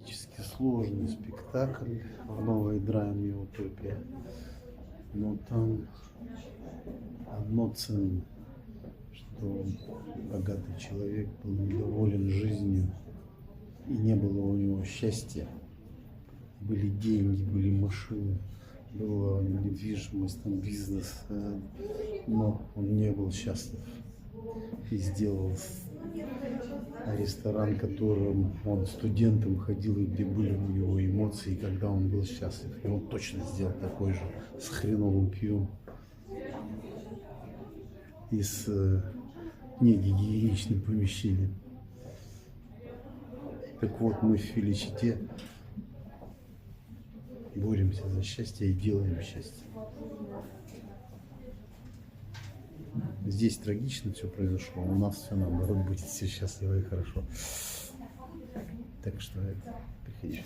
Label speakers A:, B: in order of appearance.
A: драматически сложный спектакль в новой драме «Утопия». Но там одно ценно, что богатый человек был недоволен жизнью, и не было у него счастья. Были деньги, были машины, была недвижимость, там бизнес, но он не был счастлив. И сделал ресторан, которым он студентом ходил, и где были у него эмоции, когда он был счастлив. И он точно сделал такой же с хреновым пивом и с негигиеничным помещением. Так вот, мы в Феличите боремся за счастье и делаем счастье. Здесь трагично все произошло, а у нас все наоборот, будет все счастливо и хорошо. Так что приходите.